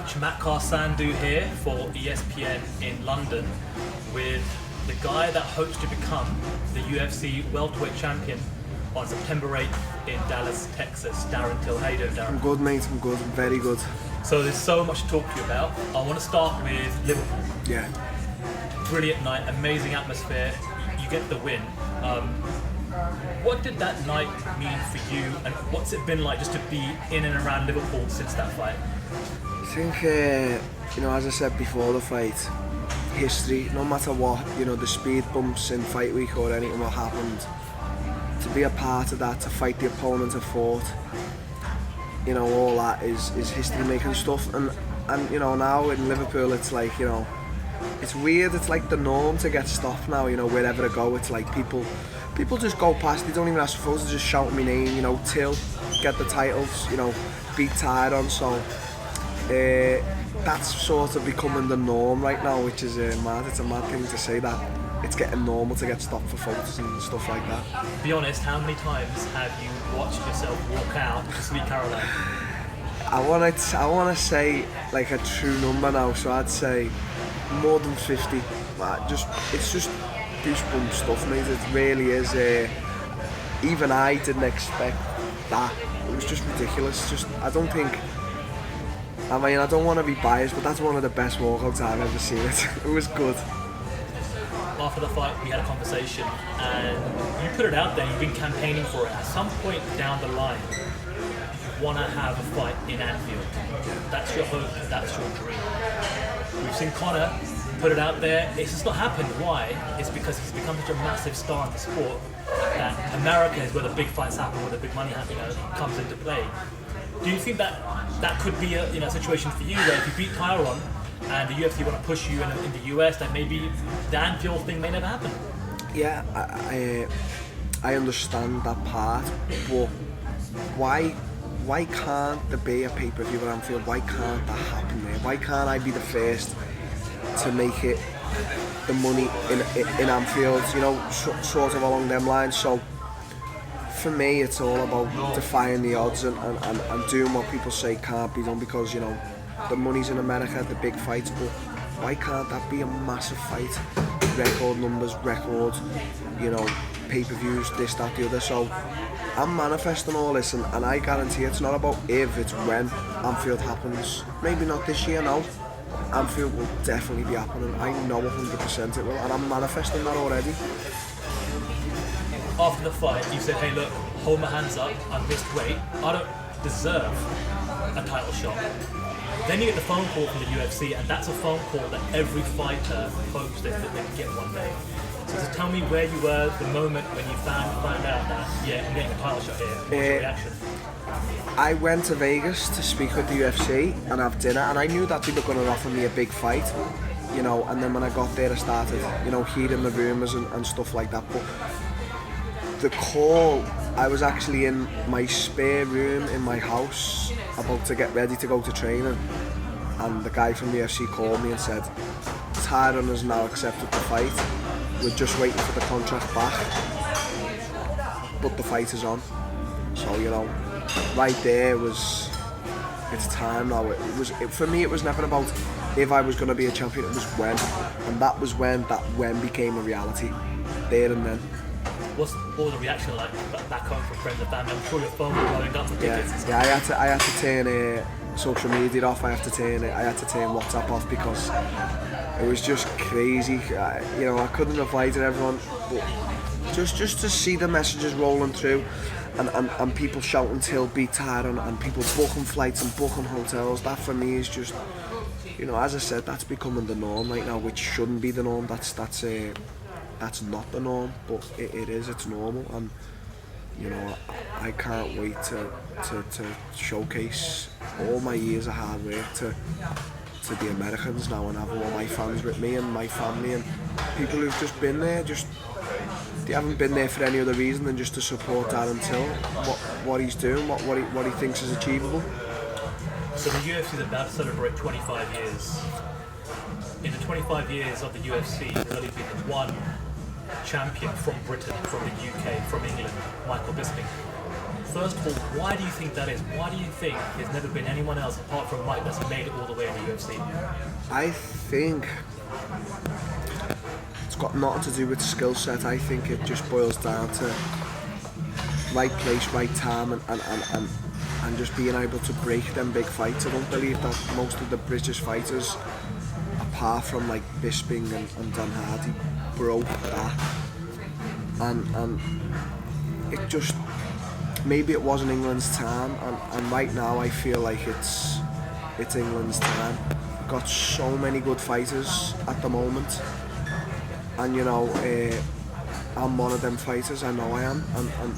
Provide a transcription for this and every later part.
Chamatkar Sandhu here for ESPN in London with the guy that hopes to become the UFC welterweight champion on September 8th in Dallas, Texas. Darren Till. How you doing, Darren? I'm good, mate. I'm good. I'm very good. So there's so much to talk to you about. I want to start with Liverpool. Yeah. Brilliant night, amazing atmosphere. You get the win. What did that night mean for you, and what's it been like just to be in and around Liverpool since that fight? I think, as I said before the fight, history, no matter what, the speed bumps in fight week or anything what happened, to be a part of that, to fight the opponent I fought, all that is history making stuff. And now in Liverpool it's like, it's weird, it's like the norm to get stopped now, wherever I go. It's like people just go past, they don't even ask for photos, just shout my name, Till, get the titles, beat Tyron. So that's sort of becoming the norm right now, which is mad. It's a mad thing to say that it's getting normal to get stopped for photos and stuff like that. Be honest, how many times have you watched yourself walk out to Sweet Caroline? I want to say like a true number now, so I'd say more than 50. It's just goosebump stuff, mate. It really is. Even I didn't expect that. It was just ridiculous. I don't want to be biased, but that's one of the best walkouts I've ever seen. It was good. After the fight, we had a conversation, and you put it out there. You've been campaigning for it. At some point down the line, you want to have a fight in Anfield. That's your hope. That's your dream. We've seen Conor put it out there. It's just not happened. Why? It's because he's become such a massive star in the sport that America is where the big fights happen, where the big money comes into play. Do you think that could be a situation for you where if you beat Tyron and the UFC want to push you in the US, then maybe the Anfield thing may never happen? Yeah, I understand that part, but why can't there be a pay-per-view at Anfield? Why can't that happen there? Why can't I be the first to make it the money in Anfield, sort of along them lines? So for me it's all about defying the odds and doing what people say can't be done, because the money's in America, the big fights, but why can't that be a massive fight? Record numbers, records, pay-per-views, this, that, the other. So I'm manifesting all this, and I guarantee it's not about if, it's when Anfield happens. Maybe not this year now. Anfield will definitely be happening. I know 100% it will, and I'm manifesting that already. After the fight, you said, hey look, hold my hands up, I missed weight, I don't deserve a title shot. Then you get the phone call from the UFC, and that's a phone call that every fighter hopes that they can get one day. So tell me where you were the moment when you found out that, yeah, I'm getting a title shot here. What was your reaction? I went to Vegas to speak with the UFC and have dinner, and I knew that they were going to offer me a big fight, and then when I got there I started, hearing the rumours and stuff like that. But the call, I was actually in my spare room in my house about to get ready to go to training, and the guy from the UFC called me and said, Tyron has now accepted the fight, we're just waiting for the contract back, but the fight is on. So right there it's time now. For me it was never about if I was going to be a champion, it was when, and that was when that when became a reality, there and then. What was the reaction like back home from friends and family? I'm sure your phone was blowing up for tickets. Yeah, I had to turn social media off. I had to turn WhatsApp off because it was just crazy. I couldn't reply to everyone, but just to see the messages rolling through, and people shouting Till beat Tyron, and people booking flights and booking hotels. That for me is just, as I said, that's becoming the norm right now, which shouldn't be the norm. That's not the norm, but it is, it's normal, and I can't wait to showcase all my years of hard work to the Americans now, and have all my fans with me and my family and people who've just been there, they haven't been there for any other reason than just to support Darren Till, what he's doing, what he thinks is achievable. So the UFC is about to celebrate 25 years. In the 25 years of the UFC, there's only been one champion from Britain, from the UK, from England, Michael Bisping. first of all, why do you think that is? Why do you think there's never been anyone else apart from Mike that's made it all the way in the UFC? I think it's got nothing to do with skill set. I think it just boils down to right place, right time, and just being able to break them big fights. I don't believe that most of the British fighters, apart from like Bisping and Dan Hardy, broke that. And it just, maybe it wasn't England's time, and right now I feel like it's England's time. We've got so many good fighters at the moment, and you know, I'm one of them fighters. I know I am, and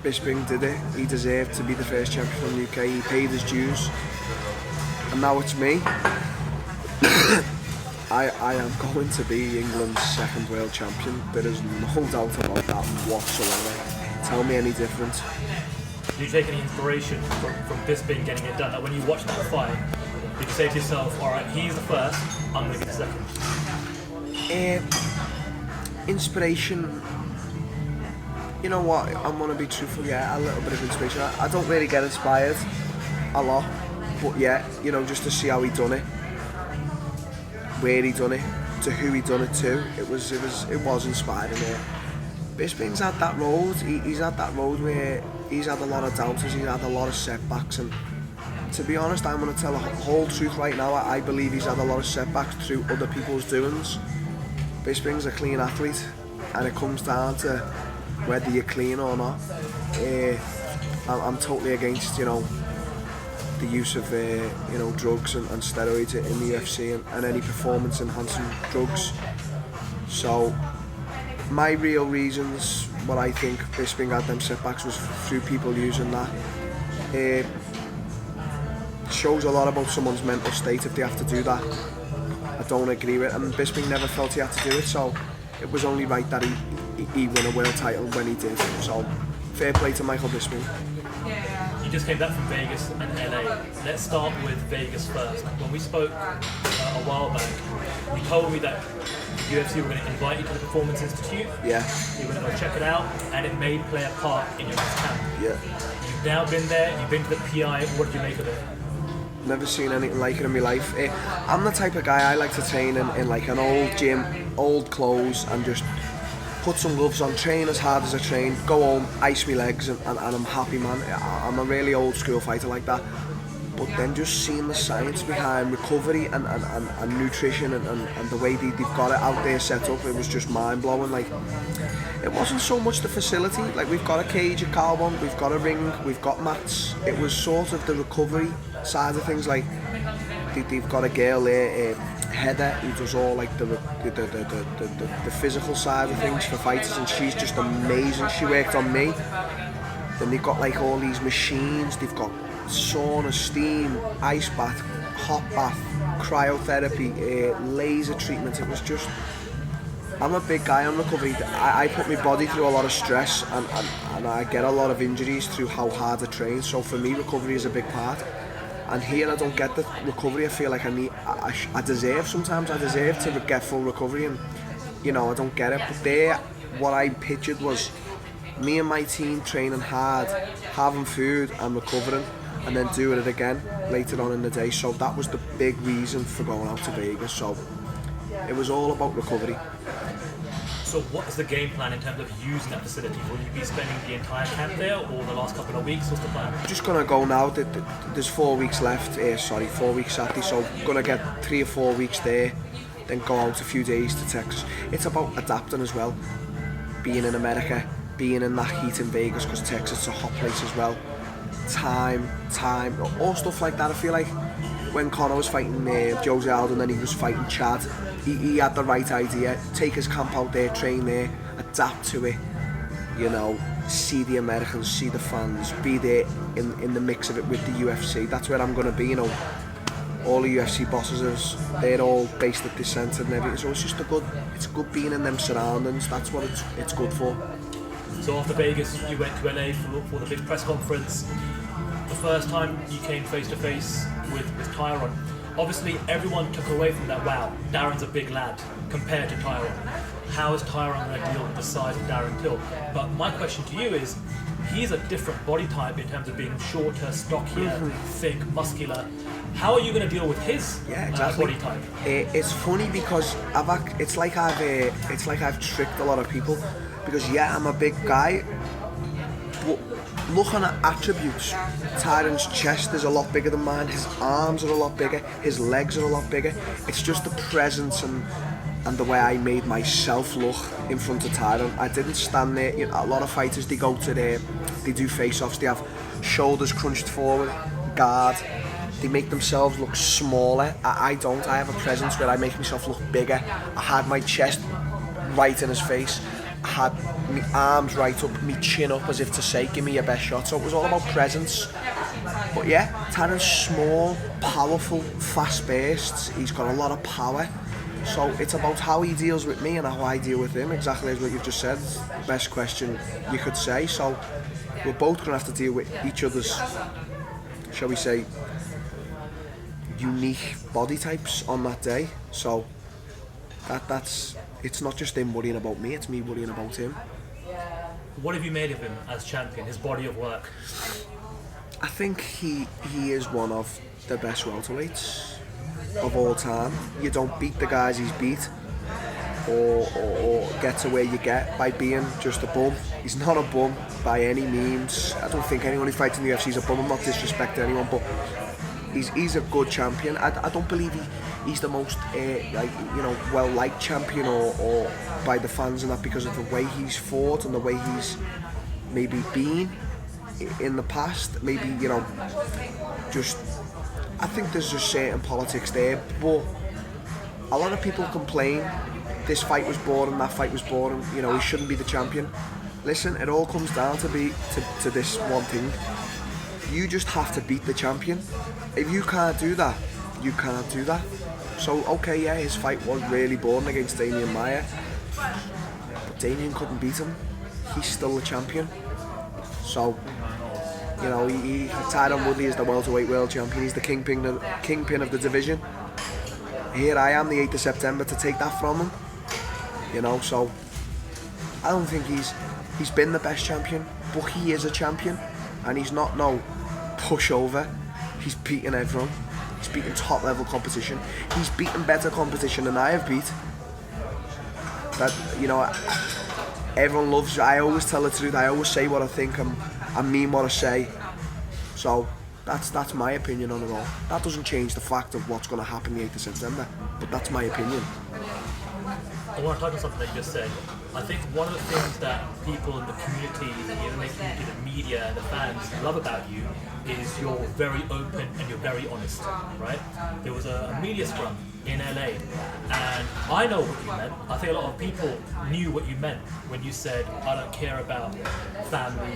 Bisping did it. He deserved to be the first champion from the UK. He paid his dues, and now it's me. I am going to be England's second world champion. There is no doubt about that whatsoever. Tell me any different. Do you take any inspiration from Bisping getting it done? Like when you watch that fight, did you say to yourself, all right, he's the first, I'm going to be the second? Inspiration, you know what, I'm going to be truthful, yeah, a little bit of inspiration. I don't really get inspired a lot, but yeah, you know, just to see how he done it, where he done it, to who he done it to, it was inspiring. Bisping's had that road. He's had that road where he's had a lot of doubters, he's had a lot of setbacks, and to be honest, I'm going to tell the whole truth right now. I believe he's had a lot of setbacks through other people's doings. Bisping's a clean athlete, and it comes down to whether you're clean or not. I'm totally against, you know, the use of you know, drugs and steroids in the UFC and any performance enhancing drugs. So my real reasons what I think Bisping had them setbacks was through people using that. It shows a lot about someone's mental state if they have to do that. I don't agree with it, and Bisping never felt he had to do it, so it was only right that he won a world title when he did. So fair play to Michael Bisping. You just came back from Vegas and LA. Let's start with Vegas first. When we spoke a while back, you told me that the UFC were going to invite you to the Performance Institute. Yeah. You were going to go check it out, and it may play a part in your next camp. Yeah. You've now been there, you've been to the PI, what did you make of it? Never seen anything like it in my life. I'm the type of guy, I like to train in like an old gym, old clothes, and just put some gloves on, train as hard as I train, go home, ice my legs, and I'm happy, man. I'm a really old school fighter like that. But then just seeing the science behind recovery and nutrition and the way they've got it out there set up, it was just mind blowing. Like, it wasn't so much the facility, like we've got a cage at Carbon, we've got a ring, we've got mats. It was sort of the recovery side of things. Like they've got a girl there, Heather, who does all like the physical side of things for fighters, and she's just amazing. She worked on me. Then they've got like all these machines, they've got sauna, steam, ice bath, hot bath, cryotherapy, laser treatment. It was just, I'm a big guy on recovery. I put my body through a lot of stress, and I get a lot of injuries through how hard I train. So for me, recovery is a big part. And here I don't get the recovery. I feel like I deserve sometimes. I deserve to get full recovery, and you know, I don't get it. But there, what I pictured was me and my team training hard, having food and recovering, and then doing it again later on in the day. So that was the big reason for going out to Vegas. So it was all about recovery. So what is the game plan in terms of using that facility? Will you be spending the entire camp there, or the last couple of weeks? What's the plan? Just gonna go now. There's 4 weeks left. 4 weeks Saturday. So gonna get 3 or 4 weeks there, then go out a few days to Texas. It's about adapting as well. Being in America, being in that heat in Vegas, because Texas is a hot place as well. Time, all stuff like that. I feel like when Conor was fighting Jose Aldo, and then he was fighting Chad, he had the right idea. Take his camp out there, train there, adapt to it, you know, see the Americans, see the fans, be there in the mix of it with the UFC. That's where I'm going to be, you know. All the UFC bosses, they're all based at this centre and everything, so it's just it's good being in them surroundings. That's what it's good for. So after Vegas, you went to LA for the big press conference. The first time you came face to face with Tyron, obviously everyone took away from that, wow, Darren's a big lad compared to Tyron. How is Tyron going to deal with the size of Darren Till? But my question to you is, he's a different body type in terms of being shorter, stockier, thick, muscular. How are you going to deal with his body type? It's funny because it's like I've tricked a lot of people, because I'm a big guy, but looking at attributes, Tyron's chest is a lot bigger than mine, his arms are a lot bigger, his legs are a lot bigger. It's just the presence and the way I made myself look in front of Tyron. I didn't stand there. A lot of fighters, they do face-offs, they have shoulders crunched forward, guard, they make themselves look smaller. I don't. I have a presence where I make myself look bigger. I had my chest right in his face, I had my arms right up, my chin up, as if to say, give me your best shot. So it was all about presence. But Tyron's small, powerful, fast-paced, he's got a lot of power. So it's about how he deals with me and how I deal with him, exactly as what you've just said. Best question you could say. So we're both going to have to deal with each other's, shall we say, unique body types on that day. So that's it's not just him worrying about me, it's me worrying about him. What have you made of him as champion, his body of work? I think he is one of the best welterweights of all time. You don't beat the guys he's beat or get to where you get by being just a bum. He's not a bum by any means. I don't think anyone who fights in the UFC is a bum. I'm not disrespecting anyone, but he's a good champion. I don't believe he's the most well-liked champion or by the fans and that, because of the way he's fought and the way he's maybe been in the past. Maybe just I think there's just certain politics there, but a lot of people complain this fight was boring, that fight was boring, he shouldn't be the champion. Listen, it all comes down to this one thing. You just have to beat the champion. If you can't do that, you can't do that. So okay, his fight was really boring against Damian Maia, but Damian couldn't beat him. He's still the champion. So Tyron Woodley is the welterweight world champion. He's the kingpin of the division. Here I am, the 8th of September, to take that from him. So I don't think he's been the best champion, but he is a champion, and he's not no pushover. He's beaten everyone. He's beaten top level competition. He's beaten better competition than I have beat. That everyone loves. I always tell the truth. I always say what I think. I mean what I say. So that's my opinion on it all. That doesn't change the fact of what's going to happen the 8th of September, but that's my opinion. I want to touch on something that you just said. I think one of the things that people in the community, the MMA community, the media, the fans love about you is you're very open and you're very honest, right? There was a media scrum in LA, and I know what you meant. I think a lot of people knew what you meant when you said, I don't care about family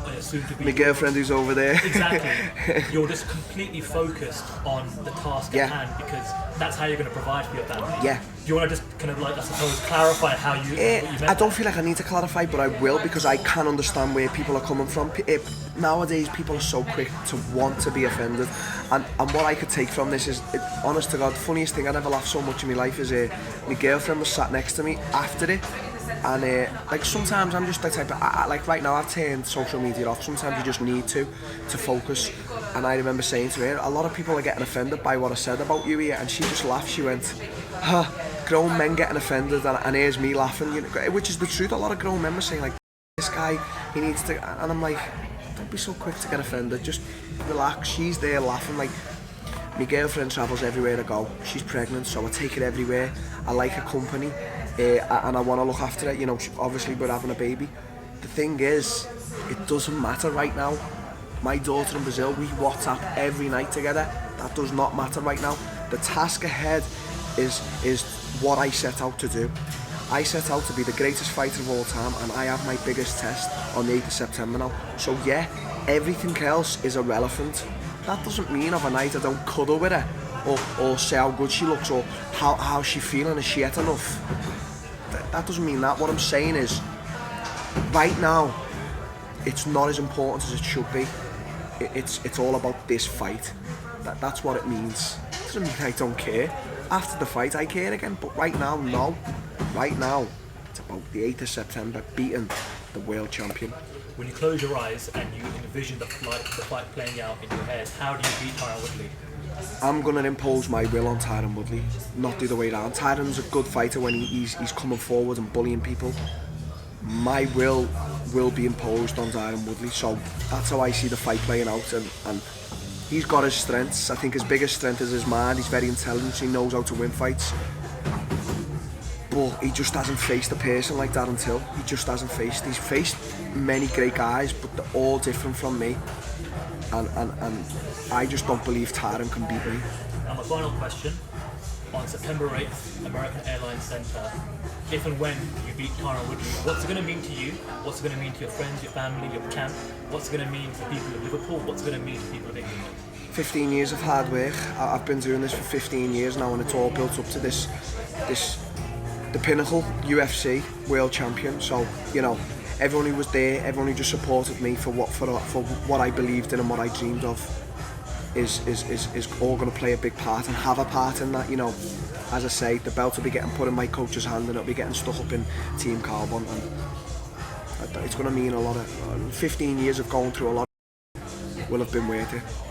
and soon to be my girlfriend who's over there. Exactly. You're just completely focused on the task at hand, because that's how you're going to provide for your family. Yeah. Do you want to just kind of I suppose, clarify how you what you meant? I don't feel like I need to clarify, but I will, because I can understand where people are coming from. Nowadays, people are so quick to want to be offended, and what I could take from this is, honest to God, funniest thing, I never laughed so much in my life is my girlfriend was sat next to me after it, and sometimes I'm just the type of, like right now I've turned social media off. Sometimes you just need to focus, and I remember saying to her, a lot of people are getting offended by what I said about you here, and she just laughed. She went, grown men getting offended, and here's me laughing, which is the truth. A lot of grown men were saying, like, this guy, he needs to, and I'm like, don't be so quick to get offended, just relax. She's there laughing. Like, my girlfriend travels everywhere I go. She's pregnant, so I take her everywhere. I like her company, and I want to look after her. Obviously we're having a baby. The thing is, it doesn't matter right now. My daughter in Brazil, we WhatsApp every night together. That does not matter right now. The task ahead is what I set out to do. I set out to be the greatest fighter of all time, and I have my biggest test on the 8th of September now. So everything else is irrelevant. That doesn't mean overnight I don't cuddle with her or say how good she looks or how she feeling, is she ate enough. That doesn't mean that. What I'm saying is, right now, it's not as important as it should be. It's all about this fight. That's what it means. It doesn't mean I don't care. After the fight I care again, but right now, no. Right now, it's about the 8th of September beating the world champion. when you close your eyes and you envision the fight playing out in your head, how do you beat Tyron Woodley? I'm going to impose my will on Tyron Woodley, not the other way around. Tyron's a good fighter when he's coming forward and bullying people. My will be imposed on Darren Woodley, so that's how I see the fight playing out, and he's got his strengths. I think his biggest strength is his mind. He's very intelligent, he knows how to win fights, but he just hasn't faced a person like Darren Till. He just hasn't faced. He's faced many great guys, but they're all different from me, and I just don't believe Tyron can beat me. And my final question, on September 8th, American Airlines Centre, if and when you beat Tyron Woodley, what's it going to mean to you? What's it going to mean to your friends, your family, your camp? What's it going to mean to people of Liverpool? What's it going to mean to people of England? 15 years of hard work. I've been doing this for 15 years now, and it's all built up to the pinnacle, UFC world champion. So, you know, everyone who was there, everyone who just supported me for what I believed in and what I dreamed of, is all going to play a big part and have a part in that. You know, as I say, the belt will be getting put in my coach's hand and it'll be getting stuck up in Team Carbon, and it's going to mean a lot. 15 years of going through a lot will have been worth it.